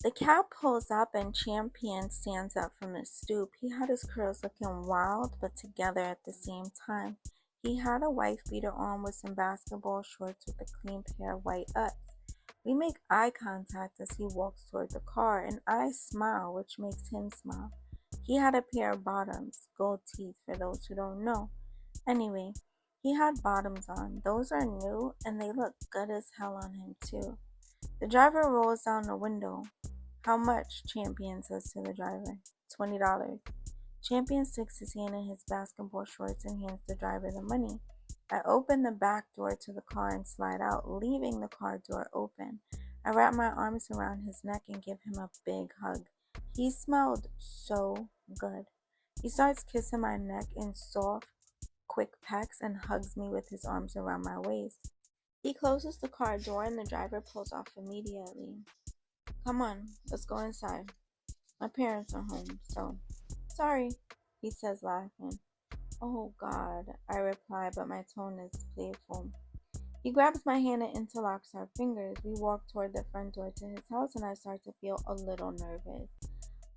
The cab pulls up and Champion stands up from the stoop. He had his curls looking wild but together at the same time. He had a wife beater on with some basketball shorts with a clean pair of white ups. We make eye contact as he walks toward the car, and I smile, which makes him smile. He had a pair of bottoms, gold teeth for those who don't know. Anyway, he had bottoms on. Those are new, and they look good as hell on him, too. The driver rolls down the window. How much? Champion says to the driver. $20. Champion sticks his hand in his basketball shorts and hands the driver the money. I open the back door to the car and slide out, leaving the car door open. I wrap my arms around his neck and give him a big hug. He smelled so good. He starts kissing my neck in soft, quick pecks and hugs me with his arms around my waist. He closes the car door and the driver pulls off immediately. Come on, let's go inside. My parents are home, so. Sorry, he says, laughing. Oh, God, I reply, but my tone is playful. He grabs my hand and interlocks our fingers. We walk toward the front door to his house, and I start to feel a little nervous.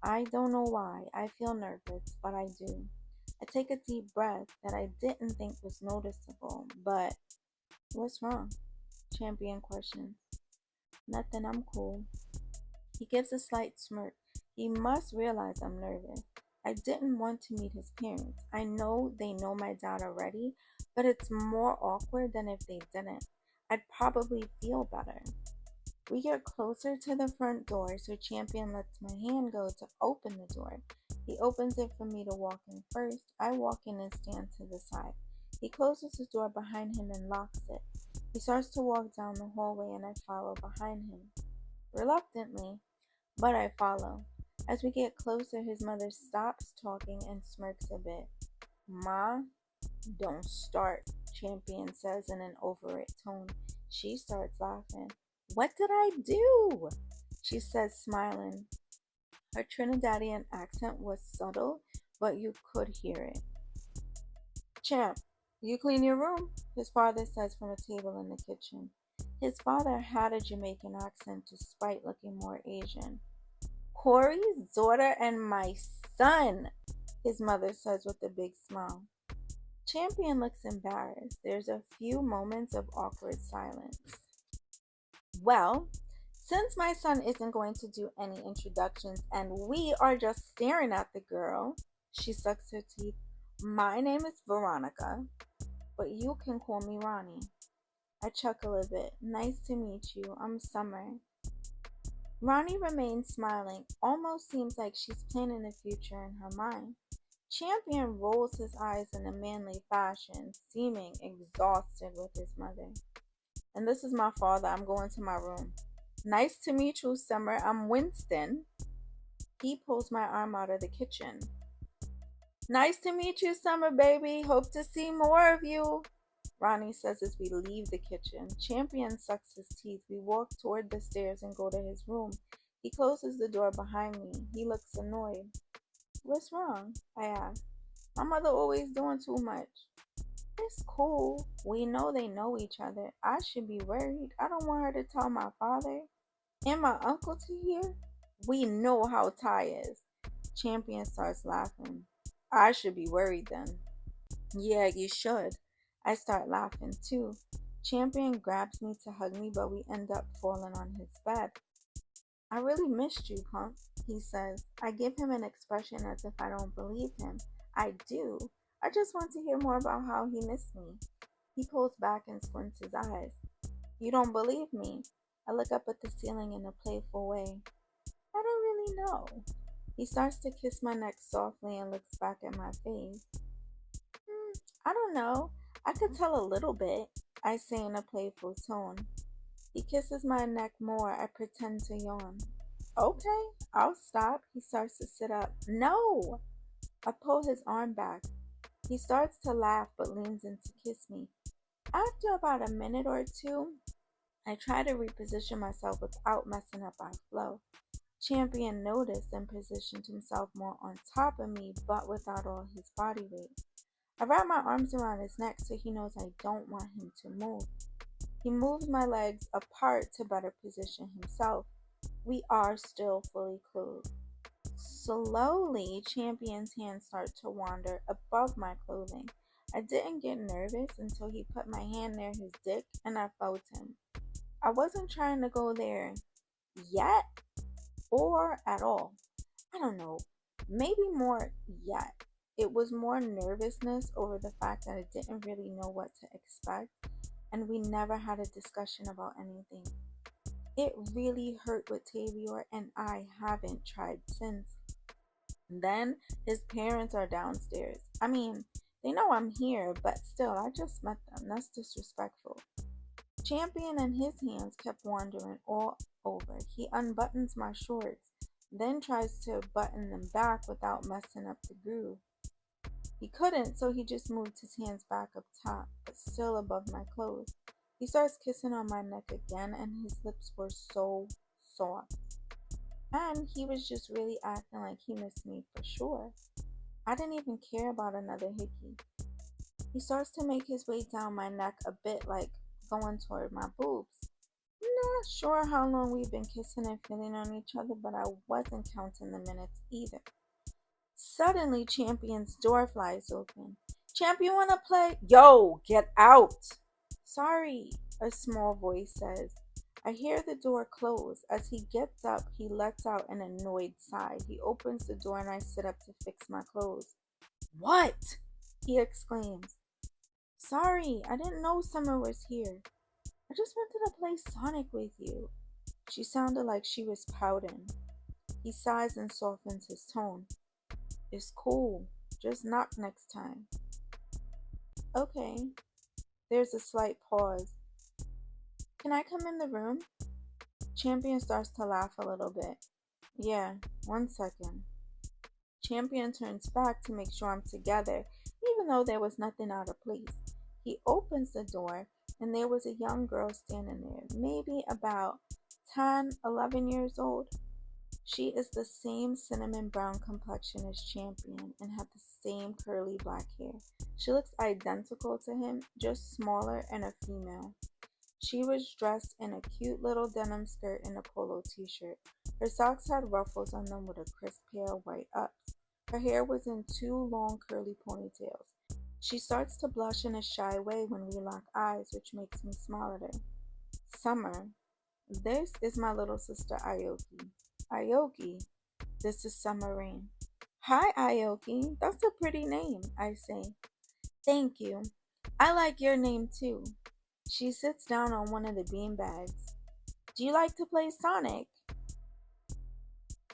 I don't know why. I feel nervous, but I do. I take a deep breath that I didn't think was noticeable, but what's wrong? Champion questions. Nothing, I'm cool. He gives a slight smirk. He must realize I'm nervous. I didn't want to meet his parents. I know they know my dad already, but it's more awkward than if they didn't. I'd probably feel better. We get closer to the front door, so Champion lets my hand go to open the door. He opens it for me to walk in first. I walk in and stand to the side. He closes the door behind him and locks it. He starts to walk down the hallway and I follow behind him. Reluctantly, but I follow. As we get closer, his mother stops talking and smirks a bit. Ma, don't start, Champion says in an over it tone. She starts laughing. What did I do? She says, smiling. Her Trinidadian accent was subtle, but you could hear it. Champ, you clean your room? His father says from a table in the kitchen. His father had a Jamaican accent despite looking more Asian. Corey's daughter and my son, his mother says with a big smile. Champion looks embarrassed. There's a few moments of awkward silence. Well, since my son isn't going to do any introductions and we are just staring at the girl, she sucks her teeth. My name is Veronica, but you can call me Ronnie. I chuckle a bit. Nice to meet you. I'm Summer. Ronnie remains smiling. Almost seems like she's planning the future in her mind. Champion rolls his eyes in a manly fashion, seeming exhausted with his mother. And this is my father. I'm going to my room. Nice to meet you, Summer. I'm Winston. He pulls my arm out of the kitchen. Nice to meet you, Summer, baby. Hope to see more of you, Ronnie says as we leave the kitchen. Champion sucks his teeth. We walk toward the stairs and go to his room. He closes the door behind me. He looks annoyed. What's wrong? I ask. My mother always doing too much. It's cool. We know they know each other. I should be worried. I don't want her to tell my father and my uncle to hear. We know how Ty is. Champion starts laughing. I should be worried then. Yeah, you should. I start laughing too. Champion grabs me to hug me, but we end up falling on his bed. I really missed you, punk, he says. I give him an expression as if I don't believe him. I do. I just want to hear more about how he missed me. He pulls back and squints his eyes. You don't believe me? I look up at the ceiling in a playful way. I don't really know. He starts to kiss my neck softly and looks back at my face. I don't know. I could tell a little bit, I say in a playful tone. He kisses my neck more. I pretend to yawn. Okay, I'll stop. He starts to sit up. No! I pull his arm back. He starts to laugh but leans in to kiss me. After about a minute or two, I try to reposition myself without messing up our flow. Champion noticed and positioned himself more on top of me, but without all his body weight. I wrap my arms around his neck so he knows I don't want him to move. He moves my legs apart to better position himself. We are still fully clothed. Slowly, Champion's hands start to wander above my clothing. I didn't get nervous until he put my hand near his dick and I felt him. I wasn't trying to go there yet or at all. I don't know. Maybe more yet. It was more nervousness over the fact that I didn't really know what to expect and we never had a discussion about anything. It really hurt with Tavior and I haven't tried since. Then his parents are downstairs. I mean, they know I'm here, but still, I just met them. That's disrespectful. Champion and his hands kept wandering all over. He unbuttons my shorts, then tries to button them back without messing up the groove. He couldn't, so he just moved his hands back up top, but still above my clothes. He starts kissing on my neck again, and his lips were so soft. And he was just really acting like he missed me for sure. I didn't even care about another hickey. He starts to make his way down my neck a bit like going toward my boobs. Not sure how long we've been kissing and feeling on each other, but I wasn't counting the minutes either. Suddenly, Champion's door flies open. Champion, wanna play? Yo, get out! Sorry, a small voice says. I hear the door close. As he gets up, he lets out an annoyed sigh. He opens the door and I sit up to fix my clothes. What? He exclaims. Sorry, I didn't know Summer was here. I just wanted to play Sonic with you. She sounded like she was pouting. He sighs and softens his tone. It's cool. Just knock next time. Okay. There's a slight pause. Can I come in the room? Champion starts to laugh a little bit. Yeah, 1 second. Champion turns back to make sure I'm together, even though there was nothing out of place. He opens the door, and there was a young girl standing there, maybe about 10, 11 years old. She is the same cinnamon brown complexion as Champion and had the same curly black hair. She looks identical to him, just smaller and a female. She was dressed in a cute little denim skirt and a polo t-shirt. Her socks had ruffles on them with a crisp pair of white ups. Her hair was in two long curly ponytails. She starts to blush in a shy way when we lock eyes, which makes me smile at her. Summer. This is my little sister Aoki. Aoki. This is Summer Rayne. Hi Aoki. That's a pretty name, I say. Thank you. I like your name too. She sits down on one of the beanbags. Do you like to play Sonic?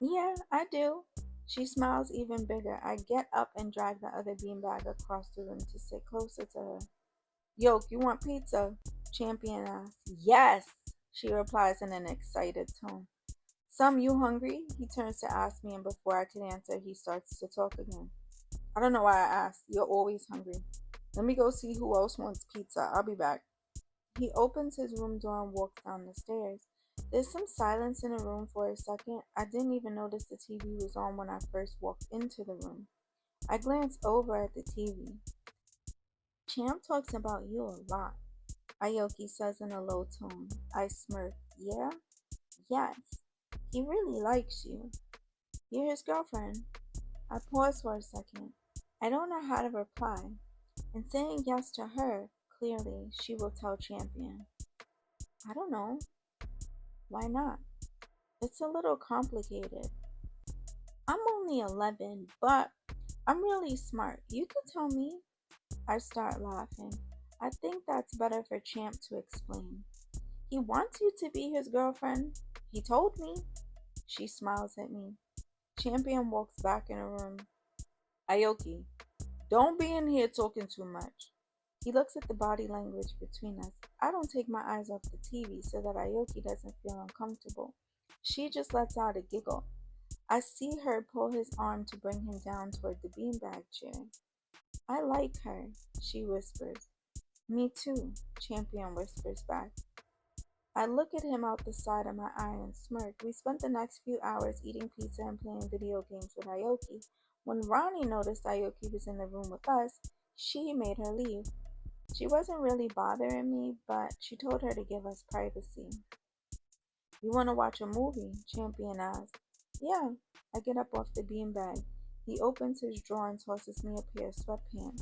Yeah, I do. She smiles even bigger. I get up and drag the other beanbag across the room to sit closer to her. Yoke, you want pizza? Champion asks. Yes, she replies in an excited tone. Some, you hungry? He turns to ask me, and before I can answer, he starts to talk again. I don't know why I asked. You're always hungry. Let me go see who else wants pizza. I'll be back. He opens his room door and walks down the stairs. There's some silence in the room for a second. I didn't even notice the TV was on when I first walked into the room. I glance over at the TV. Champ talks about you a lot, Aoki says in a low tone. I smirk. Yeah? Yes. He really likes you. You're his girlfriend. I pause for a second. I don't know how to reply. And saying yes to her, clearly, she will tell Champion. I don't know. Why not? It's a little complicated. I'm only 11, but I'm really smart. You can tell me. I start laughing. I think that's better for Champ to explain. He wants you to be his girlfriend. He told me. She smiles at me. Champion walks back in the room. Aoki, don't be in here talking too much. He looks at the body language between us. I don't take my eyes off the TV so that Aoki doesn't feel uncomfortable. She just lets out a giggle. I see her pull his arm to bring him down toward the beanbag chair. I like her, she whispers. Me too, Champion whispers back. I look at him out the side of my eye and smirk. We spent the next few hours eating pizza and playing video games with Aoki. When Ronnie noticed Aoki was in the room with us, she made her leave. She wasn't really bothering me, but she told her to give us privacy. You want to watch a movie? Champion asks. Yeah. I get up off the beanbag. He opens his drawer and tosses me a pair of sweatpants.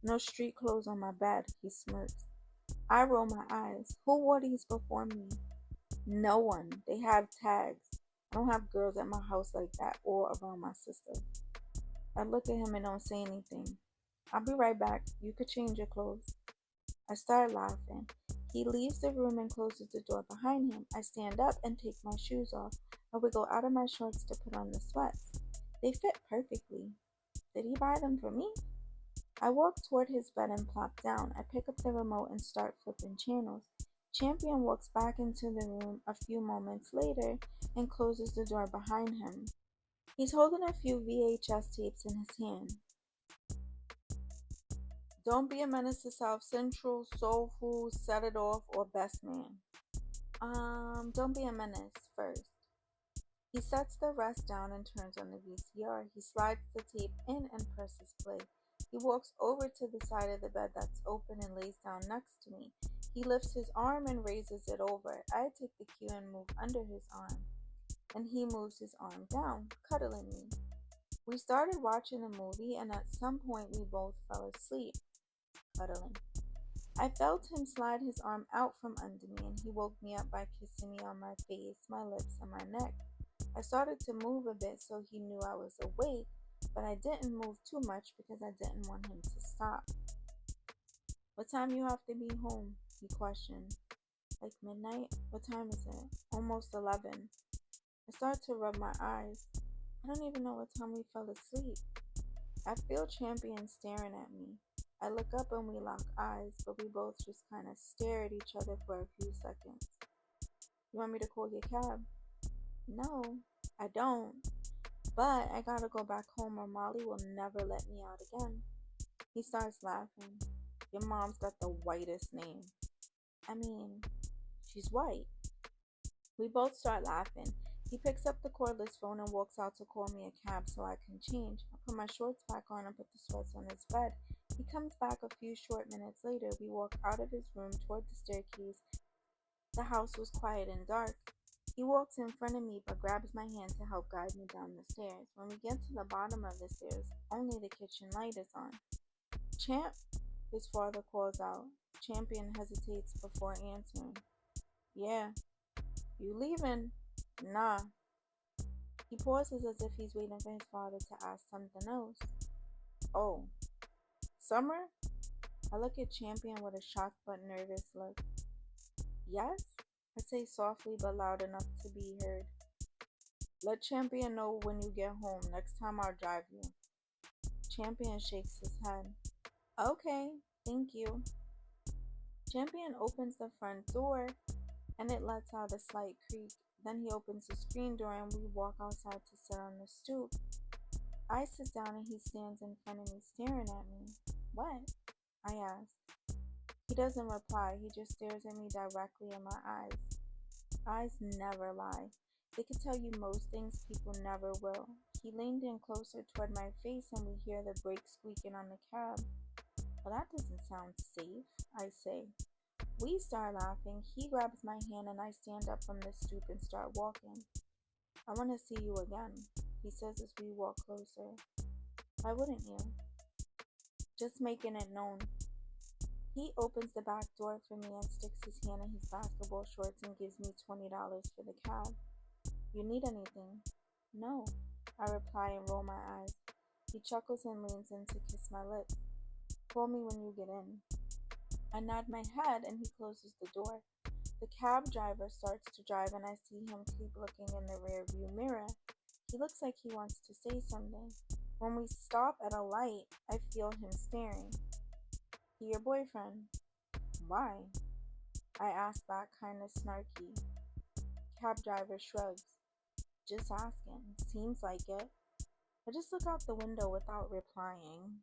No street clothes on my bed, he smirks. I roll my eyes. Who wore these before me? No one. They have tags. I don't have girls at my house like that or around my sister. I look at him and don't say anything. I'll be right back. You could change your clothes. I start laughing. He leaves the room and closes the door behind him. I stand up and take my shoes off. I wiggle out of my shorts to put on the sweats. They fit perfectly. Did he buy them for me? I walk toward his bed and plop down. I pick up the remote and start flipping channels. Champion walks back into the room a few moments later and closes the door behind him. He's holding a few VHS tapes in his hand. Don't Be a Menace to South Central, Soul Food, Set It Off, or Best Man. Don't Be a Menace first. He sets the rest down and turns on the VCR. He slides the tape in and presses play. He walks over to the side of the bed that's open and lays down next to me. He lifts his arm and raises it over. I take the cue and move under his arm, and he moves his arm down, cuddling me. We started watching a movie, and at some point we both fell asleep, cuddling. I felt him slide his arm out from under me, and he woke me up by kissing me on my face, my lips, and my neck. I started to move a bit so he knew I was awake, but I didn't move too much because I didn't want him to stop. What time you have to be home? He questioned. Like midnight? What time is it? Almost 11. I start to rub my eyes. I don't even know what time we fell asleep. I feel Champion staring at me. I look up and we lock eyes, but we both just kind of stare at each other for a few seconds. You want me to call your cab? No, I don't. But I gotta go back home or Molly will never let me out again. He starts laughing. Your mom's got the whitest name. I mean, she's white. We both start laughing. He picks up the cordless phone and walks out to call me a cab so I can change. I put my shorts back on and put the sweats on his bed. He comes back a few short minutes later. We walk out of his room toward the staircase. The house was quiet and dark. He walks in front of me but grabs my hand to help guide me down the stairs. When we get to the bottom of the stairs, only the kitchen light is on. Champ, his father calls out. Champion hesitates before answering. Yeah. You leaving? Nah. He pauses as if he's waiting for his father to ask something else. Oh. Summer? I look at Champion with a shocked but nervous look. Yes? I say softly but loud enough to be heard. Let Champion know when you get home. Next time I'll drive you. Champion shakes his head. Okay, thank you. Champion opens the front door and it lets out a slight creak. Then he opens the screen door and we walk outside to sit on the stoop. I sit down and he stands in front of me staring at me. What? I ask. He doesn't reply. He just stares at me directly in my eyes. Eyes never lie. They could tell you most things people never will. He leaned in closer toward my face and we hear the brakes squeaking on the cab. Well, that doesn't sound safe, I say. We start laughing. He grabs my hand and I stand up from the stoop and start walking. I want to see you again, he says as we walk closer. Why wouldn't you? Just making it known. He opens the back door for me and sticks his hand in his basketball shorts and gives me $20 for the cab. You need anything? No, I reply and roll my eyes. He chuckles and leans in to kiss my lips. Call me when you get in. I nod my head and he closes the door. The cab driver starts to drive and I see him keep looking in the rearview mirror. He looks like he wants to say something. When we stop at a light, I feel him staring. He your boyfriend? Why? I ask back kinda snarky. Cab driver shrugs. Just asking. Seems like it. I just look out the window without replying.